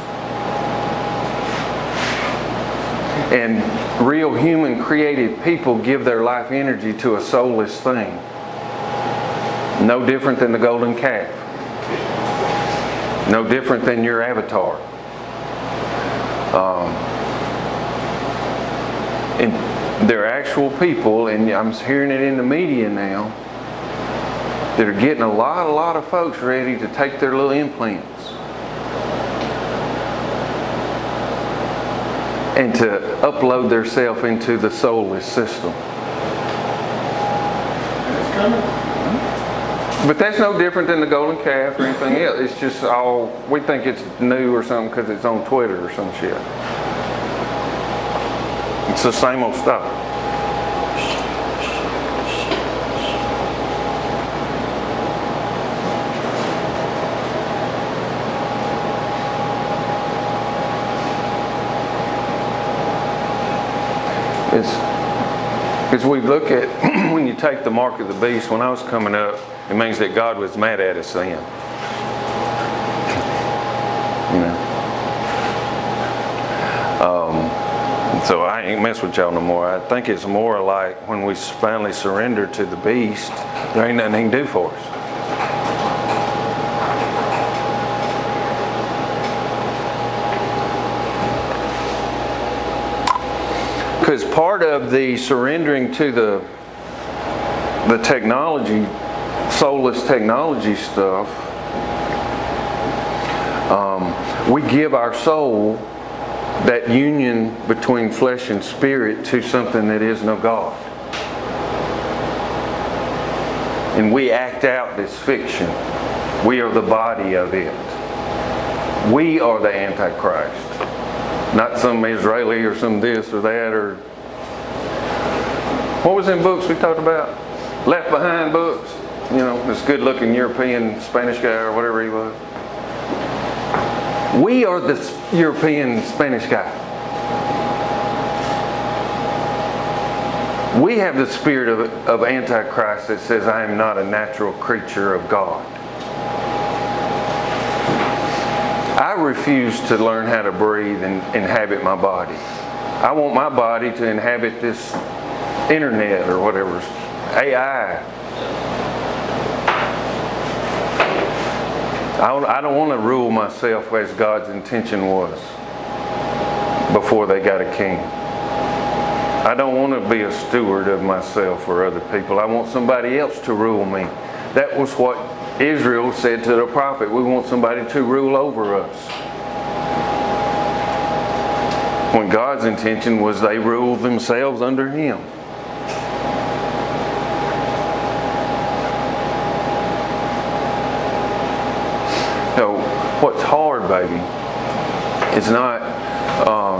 And real human created people give their life energy to a soulless thing. No different than the golden calf. No different than your avatar. And there are actual people, and I'm hearing it in the media now, that are getting a lot of folks ready to take their little implants and to upload themselves into the soulless system. And it's coming. But that's no different than the golden calf or anything else. It's just all, we think it's new or something because it's on Twitter or some shit. It's the same old stuff. As we look at, when you take the mark of the beast, when I was coming up, it means that God was mad at us then. You know. So I ain't mess with y'all no more. I think it's more like when we finally surrender to the beast, there ain't nothing he can do for us. Because part of the surrendering to the technology, soulless technology stuff, we give our soul that union between flesh and spirit to something that is no God. And we act out this fiction. We are the body of it. We are the Antichrist. Not some Israeli or some this or that or... What was in books we talked about? Left Behind books. You know, this good looking European Spanish guy or whatever he was. We are the European Spanish guy. We have the spirit of Antichrist that says I am not a natural creature of God. I refuse to learn how to breathe and inhabit my body. I want my body to inhabit this internet or whatever, AI. I don't want to rule myself as God's intention was before they got a king. I don't want to be a steward of myself or other people. I want somebody else to rule me. That was what Israel said to the prophet. We want somebody to rule over us. When God's intention was they ruled themselves under Him. So what's hard, baby, is not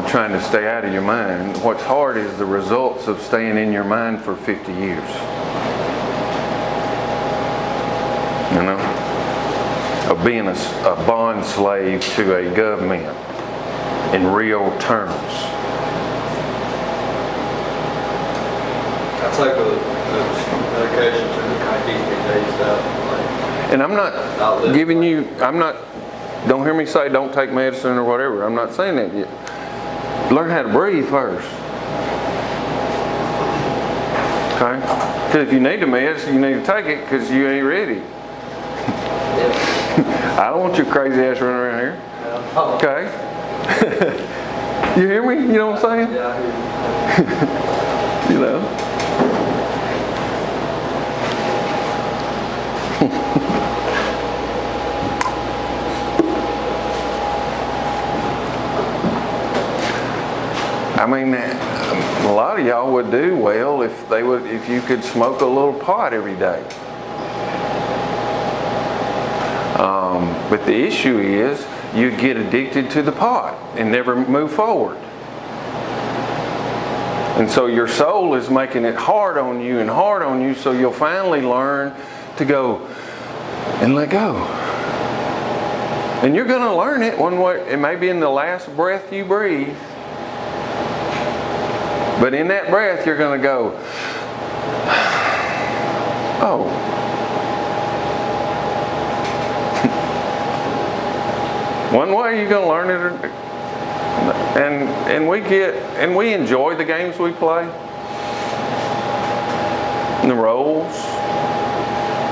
trying to stay out of your mind. What's hard is the results of staying in your mind for 50 years. You know? Of being a bond slave to a government in real terms. I take a medication to kind of keep me dazed out. And I'm not giving you, don't hear me say don't take medicine or whatever. I'm not saying that yet. Learn how to breathe first. Okay? Because if you need the medicine, you need to take it because you ain't ready. I don't want your crazy ass running around here. Okay? You hear me? You know what I'm saying? Yeah, I hear you. You know? I mean, a lot of y'all would do well if you could smoke a little pot every day. But the issue is you'd get addicted to the pot and never move forward. And so your soul is making it hard on you and hard on you, so you'll finally learn to go and let go. And you're going to learn it one way. It may be in the last breath you breathe. But in that breath, you're going to go, oh. One way you're going to learn it, and we enjoy the games we play, and the roles,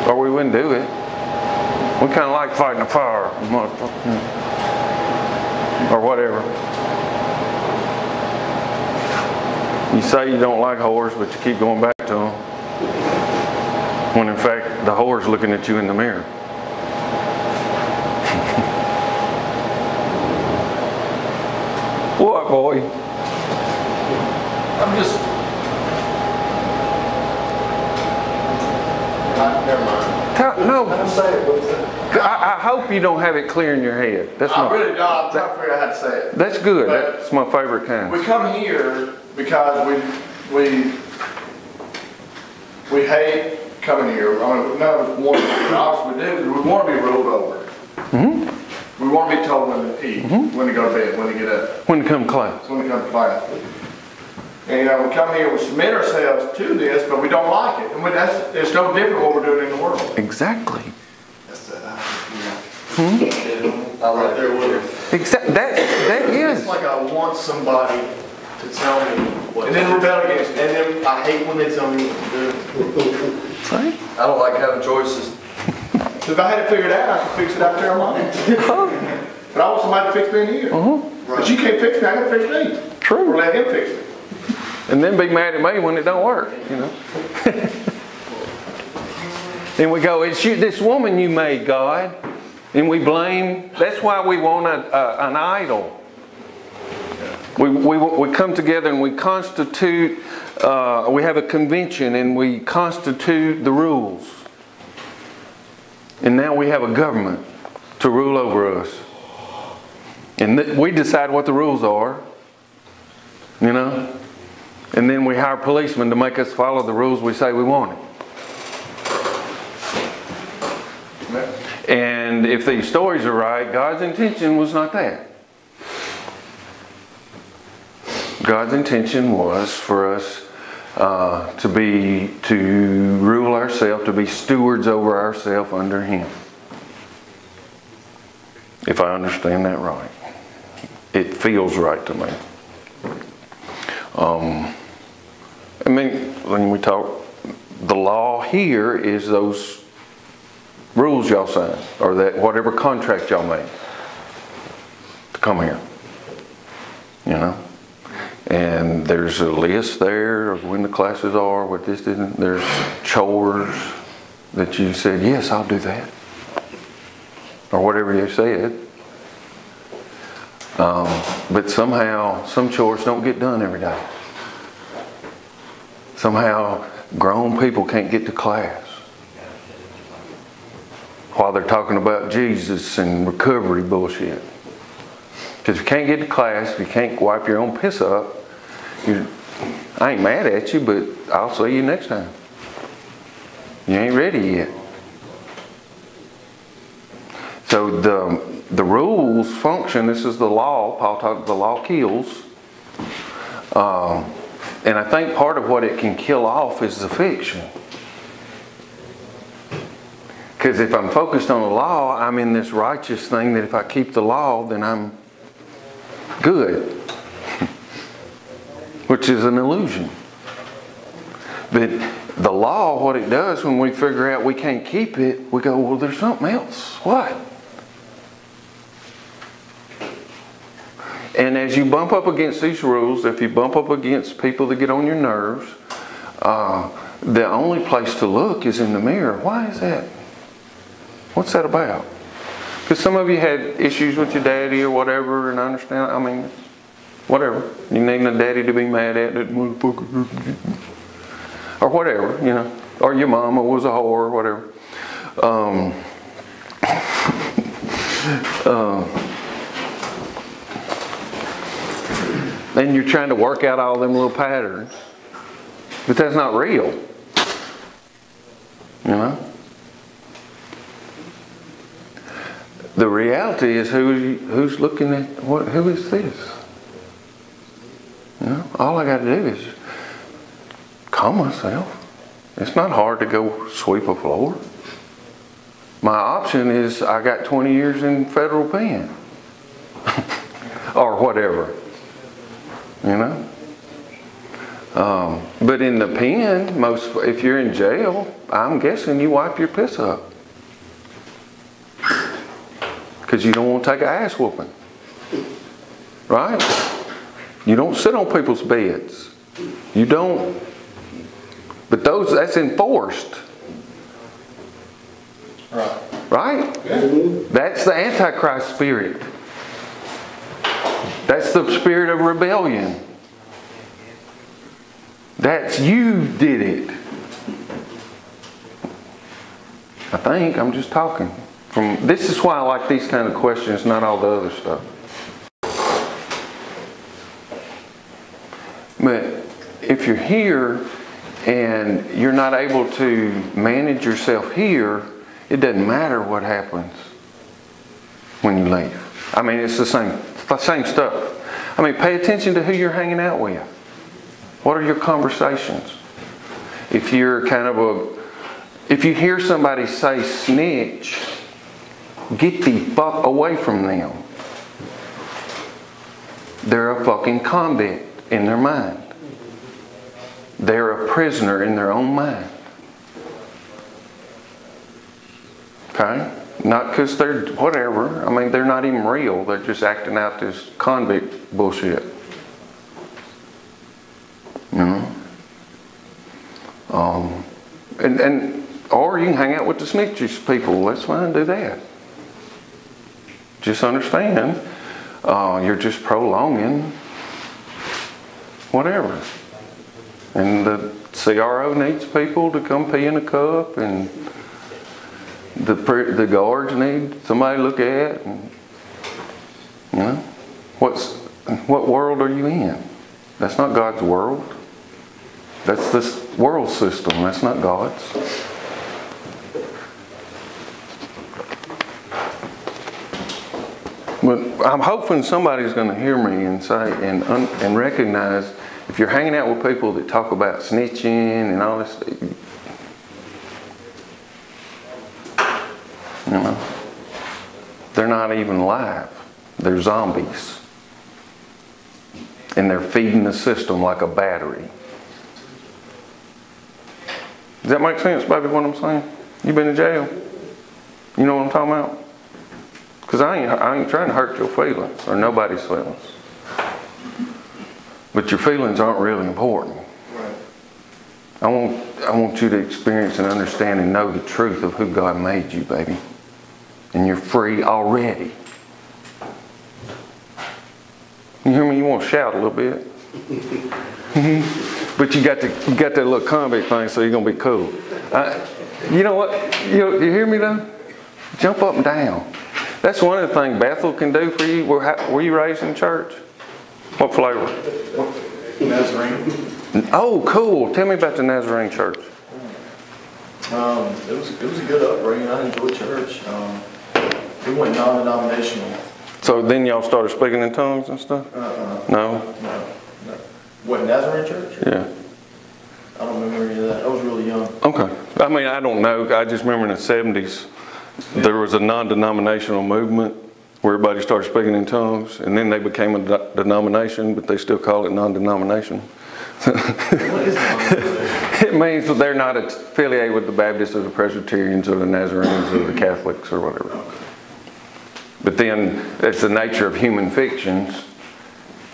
or we wouldn't do it. We kind of like fighting a fire, or whatever. You say you don't like whores, but you keep going back to them, when in fact the whore's looking at you in the mirror. What, boy? I'm just... Never mind. No, I'm saying, what's that? I hope you don't have it clear in your head. That's I my, really don't. I'm trying to figure out how to say it. that's good. But- That's my favorite kind. We come here because we hate coming here. I mean, none of us want to. Obviously, we want to be ruled over. We want to be told when to eat, when to go to bed, when to get up, When to come to class. when to come to class. And you know, we come here, we submit ourselves to this, but we don't like it. And it's no different what we're doing in the world. Exactly. That's I'm right there with Exactly. That It's is. like I want somebody to tell me what. And then rebel against it. And then I hate when they tell me what to do. See? I don't like having choices. So if I had it figured out, I could fix it out there on mine. But I want somebody to fix me in here. But you can't fix me, I gotta fix me. True. Or let him fix me. And then be mad at me when it don't work, you know. And we go, it's you, this woman you made, God. And we blame, that's why we want an idol. We come together and we constitute, we have a convention and we constitute the rules. And now we have a government to rule over us. And we decide what the rules are, you know. And then we hire policemen to make us follow the rules we say we want. And if these stories are right, God's intention was not that. God's intention was for us to rule ourselves, to be stewards over ourselves under Him. If I understand that right. It feels right to me. I mean, when we talk, the law here is those rules y'all signed, or that whatever contract y'all made to come here. You know? And there's a list there of when the classes are, what this isn't. There's chores that you said, yes, I'll do that. Or whatever you said. But somehow, some chores don't get done every day. Somehow, grown people can't get to class while they're talking about Jesus and recovery bullshit. Because if you can't get to class, if you can't wipe your own piss up, I ain't mad at you, but I'll see you next time. You ain't ready yet. So the rules function. This is the law. Paul talked, the law kills. And I think part of what it can kill off is the fiction. Because if I'm focused on the law, I'm in this righteous thing that if I keep the law, then I'm good. Which is an illusion. But the law, what it does when we figure out we can't keep it, we go, well, there's something else. What? And as you bump up against these rules, if you bump up against people that get on your nerves, the only place to look is in the mirror. Why is that? What's that about? Because some of you had issues with your daddy or whatever, and I understand, I mean, whatever. You need a daddy to be mad at, that motherfucker. Or whatever, you know. Or your mama was a whore or whatever. And you're trying to work out all them little patterns. But that's not real. You know? The reality is who's looking at who is this? You know, all I got to do is calm myself. It's not hard to go sweep a floor. My option is I got 20 years in federal pen. Or whatever. You know? But in the pen, if you're in jail, I'm guessing you wipe your piss up. Because you don't want to take an ass whooping. Right? You don't sit on people's beds. You don't. But that's enforced. Right. Right? That's the Antichrist spirit. That's the spirit of rebellion. That's you did it. I think. I'm just talking. This is why I like these kind of questions, not all the other stuff. But if you're here and you're not able to manage yourself here, it doesn't matter what happens when you leave. I mean, it's the same stuff. I mean, pay attention to who you're hanging out with. What are your conversations? If you're if you hear somebody say snitch, get the fuck away from them. They're a fucking convict in their mind. They're a prisoner in their own mind. Okay? Not because they're whatever. I mean, they're not even real. They're just acting out this convict bullshit. You know? Or you can hang out with the snitches people. That's fine, do that. Just understand, you're just prolonging whatever. And the CRO needs people to come pee in a cup, and the guards need somebody to look at. And, you know, what world are you in? That's not God's world. That's this world system. That's not God's. But I'm hoping somebody's going to hear me and say and recognize, if you're hanging out with people that talk about snitching and all this, you know, they're not even alive. They're zombies. And they're feeding the system like a battery. Does that make sense, baby, what I'm saying? You been in jail? You know what I'm talking about? Because I ain't trying to hurt your feelings or nobody's feelings. But your feelings aren't really important. Right. I want you to experience and understand and know the truth of who God made you, baby. And you're free already. You hear me? You want to shout a little bit. But you got that little convict thing, so you're going to be cool. You know what? You hear me though? Jump up and down. That's one of the things Bethel can do for you. Were you raised in church? What flavor? Nazarene. Oh, cool. Tell me about the Nazarene church. It was a good upbringing. I enjoyed church. We went non-denominational. So then y'all started speaking in tongues and stuff? No? No. What, Nazarene church? Yeah. I don't remember any of that. I was really young. Okay. I mean, I don't know. I just remember in the 70s, there was a non-denominational movement where everybody started speaking in tongues, and then they became a denomination, but they still call it non-denomination. What is non-denominational? It means that they're not affiliated with the Baptists or the Presbyterians or the Nazarenes or the Catholics or whatever. Okay. But then it's the nature of human fictions,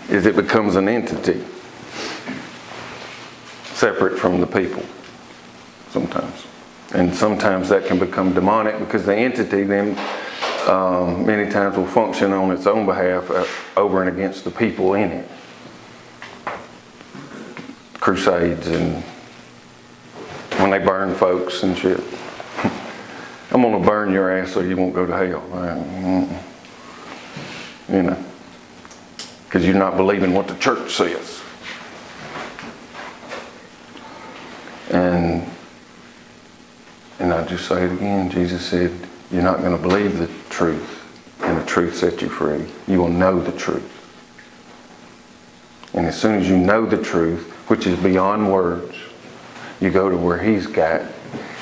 is it becomes an entity separate from the people sometimes. And sometimes that can become demonic because the entity then many times will function on its own behalf over and against the people in it. Crusades and when they burn folks and shit. I'm going to burn your ass so you won't go to hell. You know, because you're not believing what the church says. And I just say it again, Jesus said, you're not going to believe the truth, and the truth sets you free. You will know the truth. And as soon as you know the truth, which is beyond words, you go to where He's got,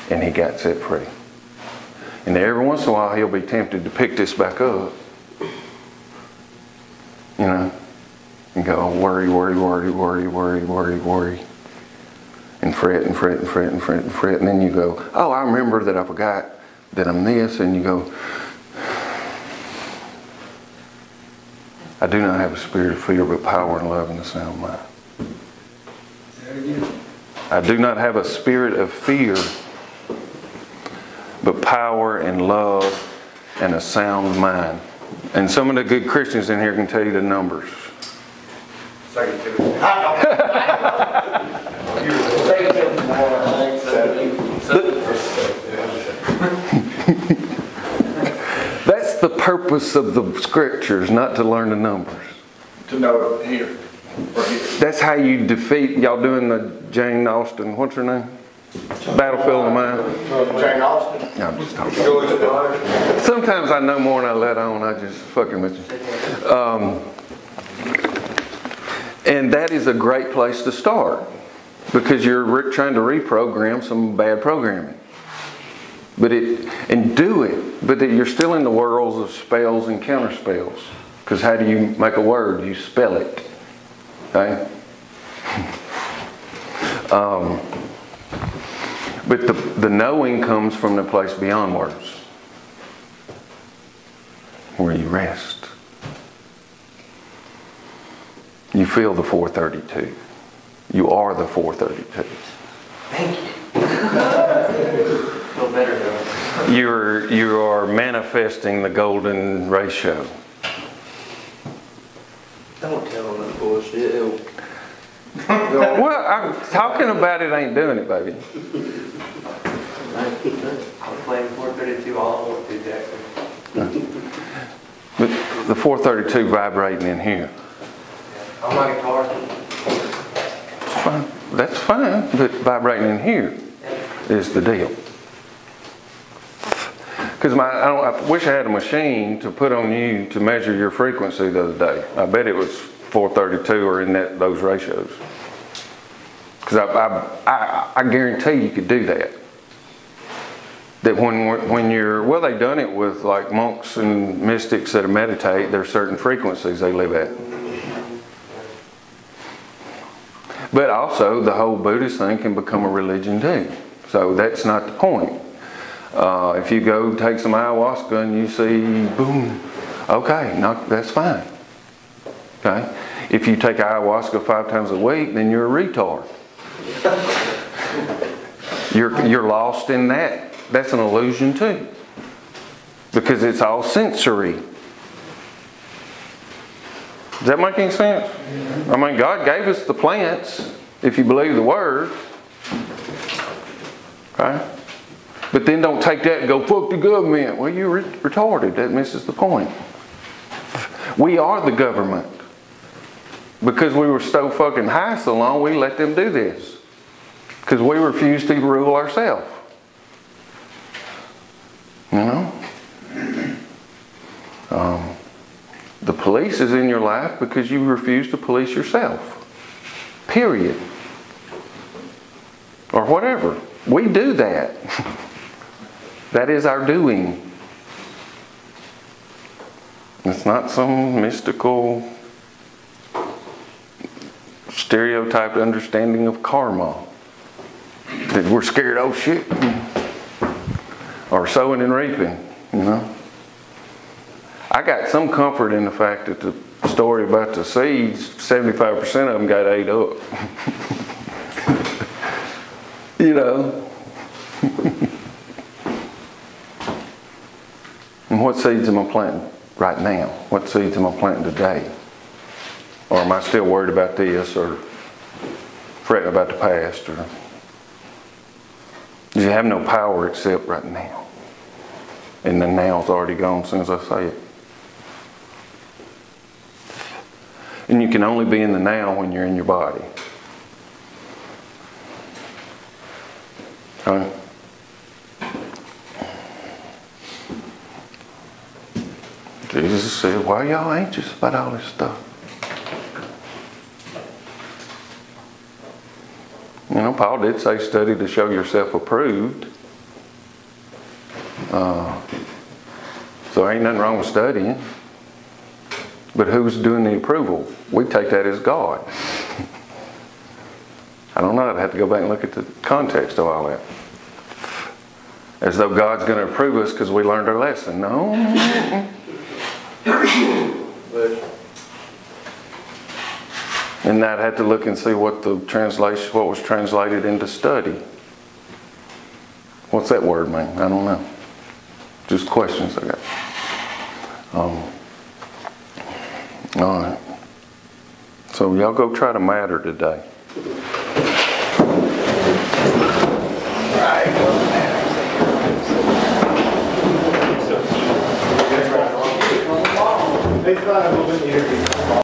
and He got set free. And every once in a while, He'll be tempted to pick this back up. You know, and go, oh, worry, worry, worry, worry, worry, worry, worry. And fret and fret and fret and fret and fret. And then you go, oh, I remember that I forgot that I'm this. And you go, I do not have a spirit of fear, but power and love and a sound mind. I do not have a spirit of fear, but power and love and a sound mind. And some of the good Christians in here can tell you the numbers. 2 Timothy. 2 Timothy 4, I think 7. That's the purpose of the scriptures, not to learn the numbers. To know here or here. That's how you defeat, y'all doing the Jane Austen, what's her name? Battlefield of Mind. Jane Austen. No, I'm just talking. Sometimes I know more than I let on, I just fucking with you. And that is a great place to start because you're trying to reprogram some bad programming. But you're still in the worlds of spells and counterspells. Because how do you make a word? You spell it. Okay? But the knowing comes from the place beyond words, where you rest. You feel the 432. You are the 432. Thank you. Feel better though. You are manifesting the golden ratio. Don't tell them that bullshit. Well, I'm talking about it ain't doing it, baby. I'm playing 432 all over to Jackson. But the 432 vibrating in here. On my guitar. It's fine. That's fine, but vibrating in here is the deal. Because I wish I had a machine to put on you to measure your frequency the other day. I bet it was 432 or in those ratios. Because I guarantee you could do that. That when you're, well, they've done it with like monks and mystics that meditate, there's certain frequencies they live at. But also the whole Buddhist thing can become a religion too. So that's not the point. If you go take some ayahuasca and you see, boom, okay, that's fine. Okay? If you take ayahuasca 5 times a week, then you're a retard. You're lost in that. That's an illusion too. Because it's all sensory. Does that make any sense? I mean, God gave us the plants, if you believe the word. Okay? But then don't take that and go, fuck the government. Well, you're retarded. That misses the point. We are the government. Because we were so fucking high so long, we let them do this. Because we refuse to rule ourselves. You know? The police is in your life because you refuse to police yourself. Period. Or whatever. We do that. That is our doing. It's not some mystical, stereotyped understanding of karma. That we're scared, oh shit. Or sowing and reaping, you know. I got some comfort in the fact that the story about the seeds, 75% of them got ate up. You know. And what seeds am I planting right now? What seeds am I planting today? Or am I still worried about this or fretting about the past? Or you have no power except right now. And the now's already gone as soon as I say it. And you can only be in the now when you're in your body. Okay? Jesus said, why are y'all anxious about all this stuff? You know, Paul did say study to show yourself approved. So ain't nothing wrong with studying. But who's doing the approval? We take that as God. I don't know. I'd have to go back and look at the context of all that. As though God's going to approve us because we learned our lesson. No. And I'd have to look and see what the translation, what was translated into study. What's that word mean? I don't know. Just questions I got. All right. So y'all go try to matter today. He's fine, we'll be here.